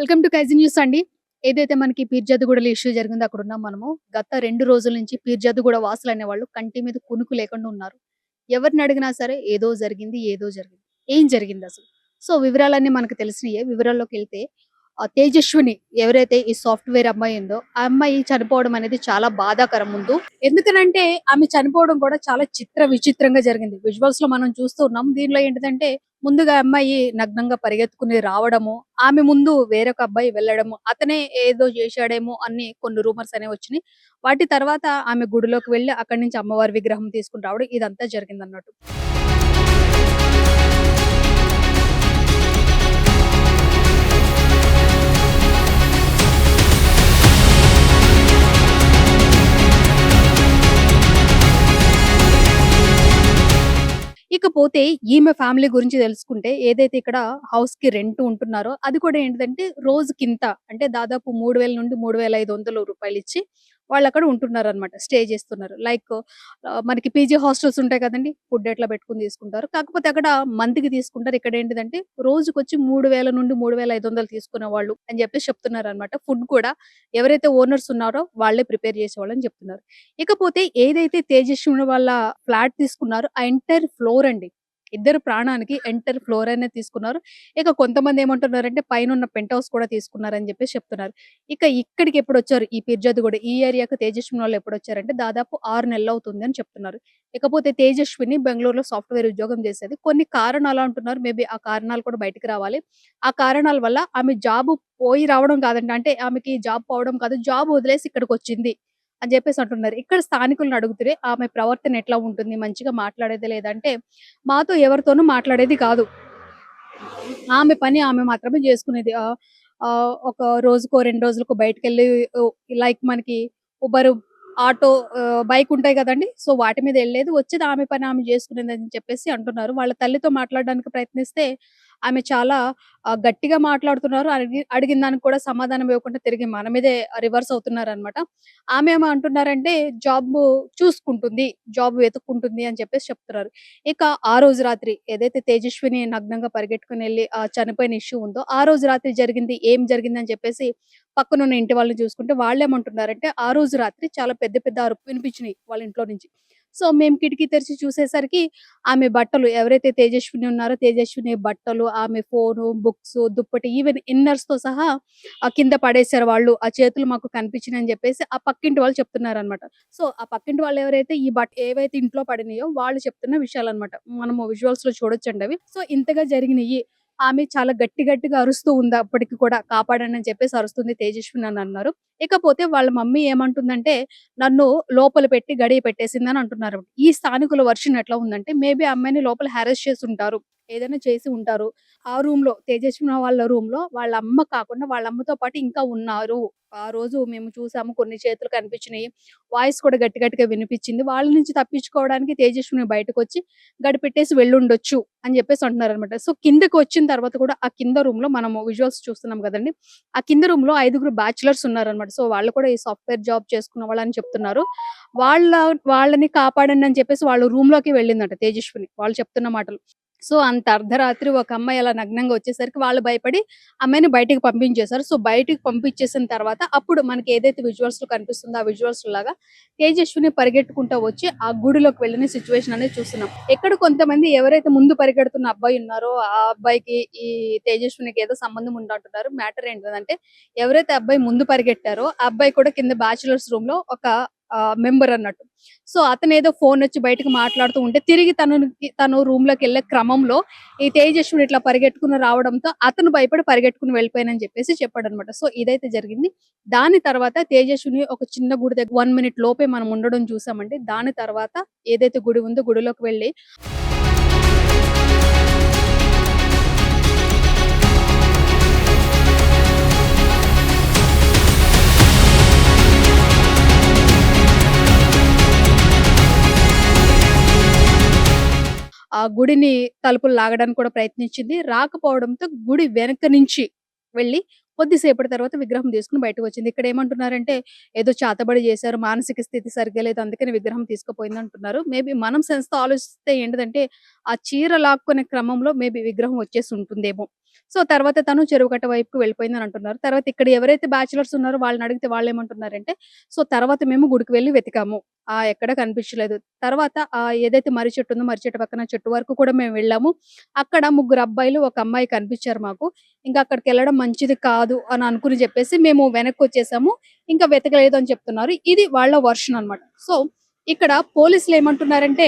Welcome to కైజీ news అండి. ఏదైతే మనకి పీర్జాదిగూడలో ఇష్యూ జరిగిందో అక్కడ ఉన్నాం మనము. గత 2 రోజుల నుంచి పీర్జాదిగూడ వాసులు అనేవాళ్ళు కంటి మీద కునుకు లేకుండా ఉన్నారు. ఎవరిని అడిగినా సరే ఏదో జరిగింది, ఏదో జరిగింది. ఏం జరిగిందసలు? సో, వివరాలన్నీ మనకు తెలిసినయే. వివరాల్లోకెళ్తే తేజస్విని ఎవరైతే ఈ సాఫ్ట్‌వేర్ అమ్మాయి ఉందో, ఆ అమ్మాయి చనిపోవడం అనేది చాలా బాధాకరం ముందు. ఎందుకనంటే ఆమె చనిపోవడం కూడా చాలా విచిత్రంగా జరిగింది. విజువల్స్‌లో మనం చూస్తూ ఉన్నాం. దీనిలో ఏంటిదంటే ముందుగా అమ్మాయి నగ్నంగా పరిగెత్తుకుని రావడము, ఆమె ముందు వేరొక అబ్బాయి వెళ్ళడము, అతనే ఏదో చేశాడేమో అని కొన్ని రూమర్స్ అనేవి వచ్చినాయి. వాటి తర్వాత ఆమె గుడిలోకి వెళ్లి అక్కడి నుంచి అమ్మవారి విగ్రహం తీసుకొని రావడం ఇదంతా జరిగిందన్నట్టు. ఇకపోతే ఈమె ఫ్యామిలీ గురించి తెలుసుకుంటే ఏదైతే ఇక్కడ హౌస్‌కి రెంట్ ఉంటున్నారో అది కూడా ఏంటిదంటే రోజుకింత అంటే దాదాపు 3000 నుండి రూ. 3500 ఇచ్చి వాళ్ళక్కడ ఉంటున్నారనమాట. స్టే చేస్తున్నారు. లైక్ మనకి పీజీ హాస్టల్స్ ఉంటాయి కదండీ! ఫుడ్ ఎట్లా పెట్టుకొని తీసుకుంటారు. కాకపోతే అక్కడ మంత్‌కి తీసుకుంటారు. ఇక్కడ ఏంటిదంటే రోజుకొచ్చి 3000 నుండి 3500 తీసుకునేవాళ్ళు అని చెప్పేసి చెప్తున్నారనమాట. ఫుడ్ కూడా ఎవరైతే ఓనర్స్ ఉన్నారో వాళ్ళే ప్రిపేర్ చేసేవాళ్ళని చెప్తున్నారు. ఇకపోతే ఏదైతే తేజస్విని వాళ్ళ ఫ్లాట్ తీసుకున్నారో ఆ ఎంటైర్ ఫ్లోర్ అండి. ఇద్దరు ప్రాణానికి ఎంటైర్ ఫ్లోర్ అనేది తీసుకున్నారు. ఇక కొంతమంది ఏమంటున్నారంటే పైనున్న పెంట్ హౌస్ కూడా తీసుకున్నారని చెప్పేసి చెప్తున్నారు. ఇక ఇక్కడికి ఎప్పుడొచ్చారు ఈ పిర్జాదిగూడ ఈ ఏరియాకి తేజస్విని వాళ్ళు ఎప్పుడొచ్చారంటే దాదాపు 6 నెలలవుతుంది అని చెప్తున్నారు. ఇకపోతే తేజస్విని బెంగుళూరులో సాఫ్ట్‌వేర్ ఉద్యోగం చేసేది. కొన్ని కారణాలు అంటున్నారు. మేబీ ఆ కారణాలు కూడా బయటికి రావాలి. ఆ కారణాల వల్ల ఆమె జాబ్ పోయి రావడం కాదండి. అంటే ఆమెకి జాబ్ పోవడం కాదు. జాబ్ వదిలేసి ఇక్కడికొచ్చింది అని జెప్పేసి అంటున్నారు. ఇక్కడ స్థానికులను అడుగుతే ఆమె ప్రవర్తన ఎట్లా ఉంటుంది? మంచిగా మాట్లాడేదా లేదంటే, మాతో ఎవరితోనూ మాట్లాడేది కాదు. ఆమె పని ఆమె మాత్రమే జేసుకునేది. ఒక రోజుకో, 2 రోజులకో బయటికెళ్ళి లైక్ మనకి ఉబరు, ఆటో బైక్ ఉంటాయి గదండీ! సో, వాటి మీద ఎళ్ళేది. వచ్చేది ఆమె పని ఆమె జేసుకునేదని చెప్పేసి అంటున్నారు. వాళ్ళ తల్లితో మాట్లాడడానికి ప్రయత్నిస్తే ఆమె చాలా గట్టిగా మాట్లాడుతున్నారు. అడిగిన దానికి కూడా సమాధానం ఇవ్వకుండా తిరిగి మన మీదే రివర్స్ అవుతున్నారనమాట. ఆమె అంటున్నారంటే జాబు చూసుకుంటుంది, జాబ్ వెతుక్కుంటుంది అని చెప్పేసి చెప్తున్నారు. ఇక ఆ రోజు రాత్రి ఏదైతే తేజస్విని నగ్నంగా పరిగెట్టుకొనెళ్లి చనిపోయిన ఇష్యూ ఉందో, ఆ రోజు రాత్రి జరిగింది, ఏం జరిగిందని చెప్పేసి పక్కనున్న ఇంటి వాళ్ళని చూసుకుంటే వాళ్ళేమంటున్నారంటే, ఆ రోజు రాత్రి చాలా పెద్ద పెద్ద అరుపు వినిపించినియి వాళ్ళ ఇంట్లో నుంచి. సో, మేము కిటికీ తెరిచి చూసేసరికి ఆమె బట్టలు ఎవరైతే తేజస్విని ఉన్నారో, తేజస్విని బట్టలు, ఆమె ఫోను, బుక్స్, దుప్పటి ఈవెన్ ఇన్నర్స్‌తో సహా కింద పడేశారు వాళ్ళు. ఆ చేతులు మాకు కనిపించినాయని జెప్పేసి ఆ పక్కింటి వాళ్ళు చెప్తున్నారనమాట. సో, ఆ పక్కింటి వాళ్ళు ఎవరైతే ఈ ఏవైతే ఇంట్లో పడినాయో వాళ్ళు చెప్తున్న విషయాలనమాట. మనము విజువల్స్‌లో చూడొచ్చండి అవి. సో, ఇంతగా జరిగినియి. ఆమె చాలా గట్టిగా అరుస్తూ ఉంది అప్పటికి కూడా. కాపాడండి అని చెప్పేసి అరుస్తుంది తేజస్విని అని అన్నారు. ఇకపోతే వాళ్ళ మమ్మీ ఏమంటుందంటే, నన్ను లోపల పెట్టి గడియ పెట్టేసిందని అంటున్నారు. ఈ స్థానికుల వర్షన్ ఎట్లా ఉందంటే, మేబీ ఆ అమ్మాయిని లోపల హారస్ చేసుంటారు. ఏదైనా చేసి ఉంటారు. ఆ రూమ్‌లో తేజస్విని వాళ్ళ రూమ్‌లో వాళ్ళ అమ్మ కాకుండా వాళ్ళ అమ్మతో పాటు ఇంకా ఉన్నారు. ఆ రోజు మేము చూసాము. కొన్ని చేతులు కనిపించినియి. వాయిస్ కూడా గట్టిగా వినిపించింది. వాళ్ళ నుంచి తప్పించుకోవడానికి తేజస్విని బయటకొచ్చి గడిపెట్టేసి వెళ్ళుండొచ్చు అని జెప్పేసి అంటున్నారనమాట. సో, కిందకొచ్చిన తర్వాత కూడా ఆ కింద రూమ్‌లో మనము విజువల్స్ చూస్తున్నాం గదండీ! ఆ కింద రూమ్‌లో 5గురు బ్యాచిలర్స్ ఉన్నారనమాట. సో, వాళ్ళు కూడా ఈ సాఫ్ట్‌వేర్ జాబ్ చేసుకున్న వాళ్ళని చెప్తున్నారు. వాళ్ళ వాళ్ళని కాపాడండి అని చెప్పేసి వాళ్ళ రూమ్‌లోకి వెళ్ళిందంట తేజస్విని. వాళ్ళు చెప్తున్న మాటలు. సో, అంత అర్ధరాత్రి ఒక అమ్మాయి అలా నగ్నంగా వచ్చేసరికి వాళ్ళు భయపడి అమ్మాయిని బయటికి పంపించేశారు. సో, బయటికి పంపించేసిన తర్వాత అప్పుడు మనకి ఏదైతే విజువల్స్‌లో కనిపిస్తుందో ఆ విజువల్స్ లాగా తేజస్విని పరిగెట్టుకుంటా వచ్చి ఆ గుడిలోకి వెళ్ళిన సిట్యుయేషన్ అనేది చూస్తున్నాం. ఇక్కడ కొంతమంది ఎవరైతే ముందు పరిగెడుతున్న అబ్బాయి ఉన్నారో ఆ అబ్బాయికి ఈ తేజస్వినికి ఏదో సంబంధం ఉందంటున్నారు. మ్యాటర్ ఏంటిదంటే ఎవరైతే అబ్బాయి ముందు పరిగెట్టారో ఆ అబ్బాయి కూడా కింద బ్యాచిలర్స్ రూమ్‌లో ఒక మెంబర్ అన్నట్టు. సో, అతనేదో ఫోనొచ్చి బయటకి మాట్లాడుతూ ఉంటే తిరిగి తను రూమ్‌లోకెళ్ళే క్రమంలో ఈ తేజస్విని ఇట్లా పరిగెట్టుకుని రావడంతో అతను భయపడి పరిగెట్టుకుని వెళ్ళిపోయానని చెప్పేసి చెప్పాడన్నమాట. సో, ఇదైతే జరిగింది. దాని తర్వాత తేజస్విని ఒక చిన్న గుడి దగ్గర 1 మినిట్ లోపే మనం ఉండడం చూసామండి. దాని తర్వాత ఏదైతే గుడి ఉందో గుడిలోకి వెళ్లి ఆ గుడిని తలుపులు లాగడానికి కూడా ప్రయత్నించింది. రాకపోవడంతో గుడి వెనక నుంచి వెళ్లి కొద్దిసేపటి తర్వాత విగ్రహం తీసుకొని బయటకొచ్చింది. ఇక్కడేమంటున్నారంటే ఏదో చేతబడి చేశారు. మానసిక స్థితి సరిగ్గా లేదు. అందుకని విగ్రహం తీసుకుపోయిందంటున్నారు. మేబీ మనం సెన్స్‌తో ఆలోచిస్తే ఏంటిదంటే ఆ చీర లాక్కునే క్రమంలో మేబీ విగ్రహం వచ్చేసి ఉంటుందేమో. సో, తర్వాత తను చెరువు కట్ట వైపుకి వెళ్ళిపోయిందని అంటున్నారు. తర్వాత ఇక్కడ ఎవరైతే బ్యాచిలర్స్ ఉన్నారో వాళ్ళనడిగితే వాళ్ళేమంటున్నారంటే, సో, తర్వాత మేము గుడికి వెళ్లి వెతికాము. ఎక్కడ కనిపించలేదు. తర్వాత ఏదైతే మర్రి చెట్టు ఉందో, మర్రి చెట్టు పక్కన చెట్టు వరకు కూడా మేము వెళ్ళాము. అక్కడ ముగ్గురు అబ్బాయిలు, ఒక అమ్మాయి కనిపించారు మాకు. ఇంకా అక్కడికెళ్ళడం మంచిది కాదు అని అనుకుని చెప్పేసి మేము వెనక్కొచ్చేసాము. ఇంకా వెతకలేదు అని చెప్తున్నారు. ఇది వాళ్ళ వర్షన్ అన్నమాట. సో, ఇక్కడ పోలీసులేమంటున్నారంటే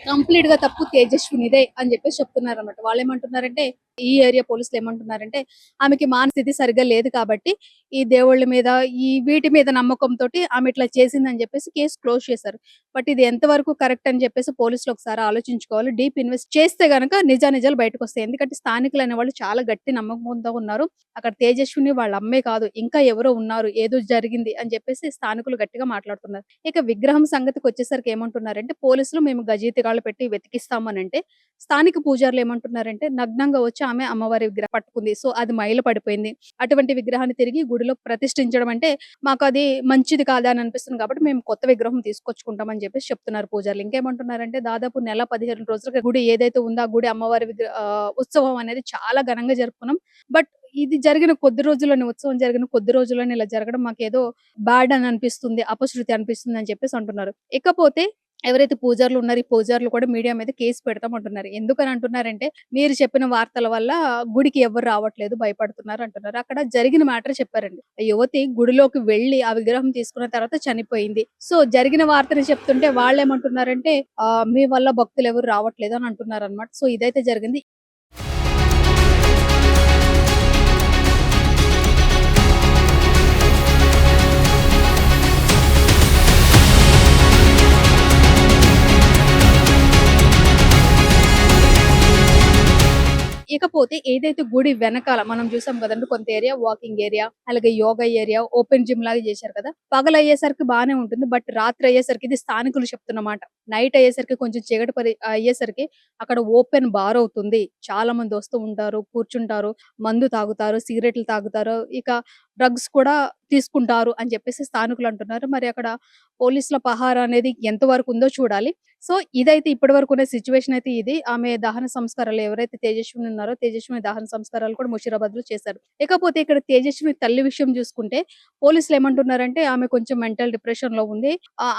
కంప్లీట్‌గా తప్పు తేజస్వినిదే అని జెప్పేసి చెప్తున్నారన్నమాట. వాళ్ళేమంటున్నారంటే, ఈ ఏరియా పోలీసులేమంటున్నారంటే, ఆమెకి మానస్థితి సరిగ్గా లేదు కాబట్టి, ఈ దేవుళ్ళ మీద, ఈ వీటి మీద నమ్మకంతోటి ఆమె ఇట్లా చేసిందని జెప్పేసి కేస్ క్లోజ్ చేశారు. బట్ ఇది ఎంతవరకు కరెక్ట్ అని జెప్పేసి పోలీసులు ఒకసారి ఆలోచించుకోవాలి. డీప్ ఇన్వెస్ట్ చేస్తే గనక నిజానిజాలు బయటకొస్తాయి. ఎందుకంటే స్థానికులనేవాళ్ళు చాలా గట్టి నమ్మకంతో ఉన్నారు. అక్కడ తేజస్విని వాళ్ళ అమ్మే కాదు, ఇంకా ఎవరో ఉన్నారు, ఏదో జరిగింది అని జెప్పేసి స్థానికులు గట్టిగా మాట్లాడుతున్నారు. ఇక విగ్రహం సంగతికొచ్చేసరికి ఏమంటున్నారంటే, పోలీసులు మేము గజీతిగాళ్ళు పెట్టి వెతికిస్తామనంటే, స్థానిక పూజారులు ఏమంటున్నారంటే, నగ్నంగా వచ్చి ఆమె అమ్మవారి విగ్రహం పట్టుకుంది. సో, అది మైల పడిపోయింది. అటువంటి విగ్రహాన్ని తిరిగి గుడిలో ప్రతిష్ఠించడం అంటే, మాకది మంచిది కాదా అని అనిపిస్తుంది కాబట్టి, మేము కొత్త విగ్రహం తీసుకొచ్చుకుంటాం అని చెప్పేసి చెప్తున్నారు పూజారులు. ఇంకేమంటున్నారంటే, దాదాపు నెల 15 రోజులుగా గుడి ఏదైతే ఉందో, ఆ గుడి అమ్మవారి ఉత్సవం అనేది చాలా ఘనంగా జరుపుకున్నాం. బట్ ఇది జరిగిన కొద్ది రోజుల్లోనే, ఉత్సవం జరిగిన కొద్ది రోజుల్లోనే ఇలా జరగడం మాకేదో బ్యాడ్ అని అనిపిస్తుంది, అపశృతి అనిపిస్తుంది అని చెప్పేసి అంటున్నారు. ఇకపోతే ఎవరైతే పూజారులు ఉన్నారో, ఈ పూజారులు కూడా మీడియా మీద కేస్ పెడతాం అంటున్నారు. ఎందుకని అంటున్నారంటే, మీరు చెప్పిన వార్తల వల్ల గుడికి ఎవ్వరు రావట్లేదు, భయపడుతున్నారు అంటున్నారు. అక్కడ జరిగిన మ్యాటర్ చెప్పారండి. ఆ యువతి గుడిలోకి వెళ్లి ఆ విగ్రహం తీసుకున్న తర్వాత చనిపోయింది. సో, జరిగిన వార్తని చెప్తుంటే వాళ్ళేమంటున్నారంటే, మీ వల్ల భక్తులు ఎవరు రావట్లేదు అని అంటున్నారన్నమాట. సో, ఇదైతే జరిగింది. ఇకపోతే ఏదైతే గుడి వెనకాల మనం చూసాం కదండీ, కొంత ఏరియా వాకింగ్ ఏరియా, అలాగే యోగా ఏరియా, ఓపెన్ జిమ్ లాగా చేశారు కదా. పగలయ్యేసరికి బానే ఉంటుంది. బట్ రాత్రి అయ్యేసరికి, ఇది స్థానికులు చెప్తున్న మాట, నైట్ అయ్యేసరికి కొంచెం చీకటి అయ్యేసరికి అక్కడ ఓపెన్ బార్ అవుతుంది. చాలా మంది వస్తూ ఉంటారు, కూర్చుంటారు, మందు తాగుతారు, సిగరెట్లు తాగుతారు, ఇక డ్రగ్స్ కూడా తీసుకుంటారు అని చెప్పేసి స్థానికులు అంటున్నారు. మరి అక్కడ పోలీసుల పహారా అనేది ఎంత వరకు ఉందో చూడాలి. సో, ఇదైతే ఇప్పటి వరకు ఉన్న సిట్యుయేషన్ అయితే ఇది. ఆమె దహన సంస్కారాలు, ఎవరైతే తేజస్విని ఉన్నారో, తేజస్విని దహన సంస్కారాలు కూడా ముషీరాబాద్‌లో చేశారు. ఇకపోతే ఇక్కడ తేజస్విని తల్లి విషయం చూసుకుంటే, పోలీసులు ఏమంటున్నారంటే, ఆమె కొంచెం మెంటల్ డిప్రెషన్‌లో ఉంది.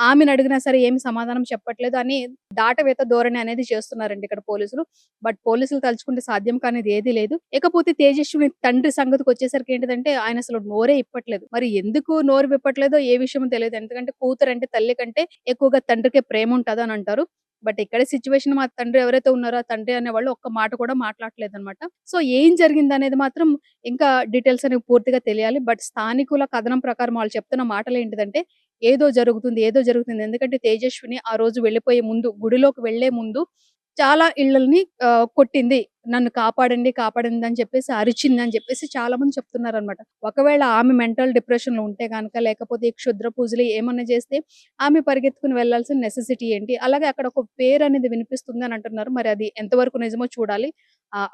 ఆమెను అడిగినా సరే ఏమి సమాధానం చెప్పట్లేదు అని దాటవేత ధోరణి అనేది చేస్తున్నారండి ఇక్కడ పోలీసులు. బట్ పోలీసులు తలుచుకుంటే సాధ్యం కానిది ఏదీ లేదు. ఇకపోతే తేజస్విని తండ్రి సంగతికొచ్చేసరికి ఏంటిదంటే, ఆయన అసలు నోరే ఇప్పట్లేదు. మరి ఎందుకు నోరు విప్పట్లేదో ఏ విషయమో తెలీదు. ఎందుకంటే కూతురంటే తల్లి కంటే ఎక్కువగా తండ్రికే ప్రేమ ఉంటదని అంటారు. బట్ ఇక్కడ సిట్యుయేషన్, మా తండ్రి ఎవరైతే ఉన్నారో, ఆ తండ్రి అనేవాళ్ళు ఒక్క మాట కూడా మాట్లాడట్లేదన్నమాట. సో, ఏం జరిగిందనేది మాత్రం ఇంకా డీటెయిల్స్ అనేవి పూర్తిగా తెలియాలి. బట్ స్థానికుల కథనం ప్రకారం వాళ్ళు చెప్తున్న మాటలేంటిదంటే, ఏదో జరుగుతుంది, ఏదో జరుగుతుంది. ఎందుకంటే తేజస్విని ఆ రోజు వెళ్ళిపోయే ముందు, గుడిలోకి వెళ్ళే ముందు చాలా ఇళ్ళల్ని కొట్టింది. నన్ను కాపాడండి, కాపాడండి అని చెప్పేసి అరిచిందని చెప్పేసి చాలా మంది చెప్తున్నారనమాట. ఒకవేళ ఆమె మెంటల్ డిప్రెషన్‌లో ఉంటే గనక, లేకపోతే ఈ క్షుద్ర పూజలు ఏమన్నా చేస్తే ఆమె పరిగెత్తుకొని వెళ్ళాల్సిన నెసెసిటీ ఏంటి? అలాగే అక్కడ ఒక పేరనేది వినిపిస్తుంది అని అంటున్నారు. మరి అది ఎంతవరకు నిజమో చూడాలి.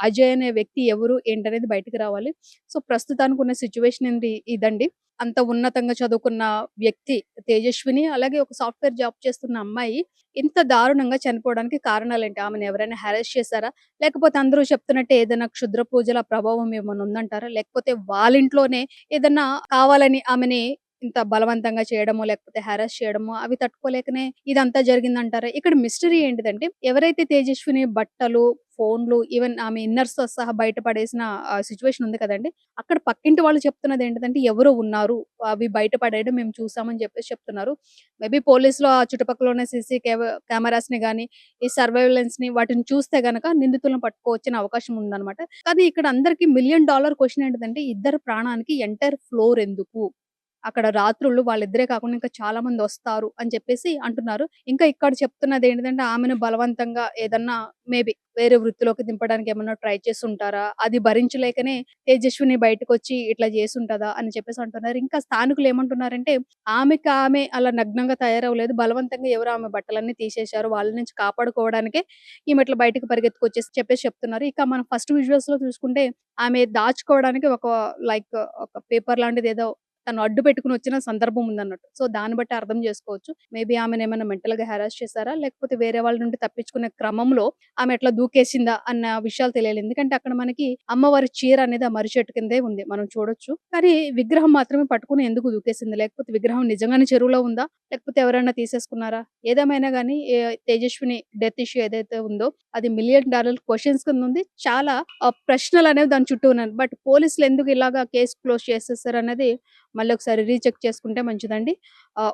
అజయ్ అనే వ్యక్తి ఎవరు, ఏంటనేది బయటికి రావాలి. సో, ప్రస్తుతానికి ఉన్న సిట్యుయేషన్ ఏంటి ఇదండి. అంత ఉన్నతంగా చదువుకున్న వ్యక్తి తేజస్విని, అలాగే ఒక సాఫ్ట్‌వేర్ జాబ్ చేస్తున్న అమ్మాయి ఇంత దారుణంగా చనిపోవడానికి కారణాలేంటి? ఆమెను ఎవరైనా హారాస్ చేసారా? లేకపోతే అందరూ చెప్తున్నట్టే ఏదైనా క్షుద్ర పూజల ప్రభావం ఏమన్నా ఉందంటారా? లేకపోతే వాళ్ళింట్లోనే ఏదన్నా కావాలని ఆమెని ఇంత బలవంతంగా చేయడమో, లేకపోతే హారాస్ చేయడమో, అవి తట్టుకోలేకనే ఇదంతా జరిగిందంటారా? ఇక్కడ మిస్టరీ ఏంటిదంటే, ఎవరైతే తేజస్విని బట్టలు, ఫోన్‌లు, ఈవెన్ ఆమె ఇన్నర్స్‌తో సహా బయట పడేసిన సిట్యుయేషన్ ఉంది కదండీ! అక్కడ పక్కింటి వాళ్ళు చెప్తున్నదేంటిదంటే, ఎవరో ఉన్నారు, అవి బయట పడేయడం మేము చూసామని చెప్పేసి చెప్తున్నారు. మేబీ పోలీసులు ఆ చుట్టుపక్కల ఉన్న సీసీ కెమెరాస్‌ని గాని, ఈ సర్వైలెన్స్‌ని వాటిని చూస్తే గనక నిందితులను పట్టుకోవచ్చనే అవకాశం ఉందన్నమాట. కానీ ఇక్కడ అందరికి $1,000,000 క్వెషన్ ఏంటిదంటే, ఇద్దరి ప్రాణానికి ఎంటైర్ ఫ్లోర్ ఎందుకు? అక్కడ రాత్రుళ్ళు వాళ్ళిద్దరే కాకుండా ఇంకా చాలా మందొస్తారు అని చెప్పేసి అంటున్నారు. ఇంకా ఇక్కడ చెప్తున్నదేంటిదంటే, ఆమెను బలవంతంగా ఏదన్నా మేబీ వేరే వృత్తిలోకి దింపడానికి ఏమన్నా ట్రై చేసుంటారా? అది భరించలేకనే తేజస్విని బయటకొచ్చి ఇట్లా చేసుంటదా అని చెప్పేసి అంటున్నారు. ఇంకా స్థానికులేమంటున్నారంటే, ఆమె అలా నగ్నంగా తయారవ్వలేదు. బలవంతంగా ఎవరో ఆమె బట్టలన్నీ తీసేశారు. వాళ్ళ నుంచి కాపాడుకోవడానికే ఈమె ఇట్లా బయటకి పరిగెత్తుకొచ్చేసి చెప్పేసి చెప్తున్నారు. ఇక మనం ఫస్ట్ విజువల్స్‌లో చూసుకుంటే, ఆమె దాచుకోవడానికి ఒక లైక్ ఒక పేపర్ లాంటిదేదో తను అడ్డు పెట్టుకొని వచ్చిన సందర్భం ఉందన్నట్టు. సో, దాన్ని బట్టి అర్థం చేసుకోవచ్చు. మేబీ ఆమెనేమన్నా మెంటల్‌గా హెరాస్ చేశారా? లేకపోతే వేరే వాళ్ళ నుండి తప్పించుకునే క్రమంలో ఆమె ఎట్లా దూకేసిందా అన్న విషయాలు తెలియాలి. ఎందుకంటే అక్కడ మనకి అమ్మవారి చీర అనేది ఆ మర్రి చెట్టు కిందే ఉంది. మనం చూడొచ్చు. కానీ విగ్రహం మాత్రమే పట్టుకొని ఎందుకు దూకేసింది? లేకపోతే విగ్రహం నిజంగానే చెరువులో ఉందా? లేకపోతే ఎవరైనా తీసేసుకున్నారా? ఏదేమైనా గానీ తేజస్విని డెత్ ఇష్యూ ఏదైతే ఉందో అది $1,000,000 క్వెషన్స్ కింద ఉంది. చాలా ప్రశ్నలనేవి దాని చుట్టూ ఉన్నాయి. బట్ పోలీసులు ఎందుకు ఇలాగా కేస్ క్లోజ్ చేసేసారన్నది మళ్ళీ ఒకసారి రీచెక్ చేసుకుంటే మంచిదండి.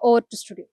Over to studio.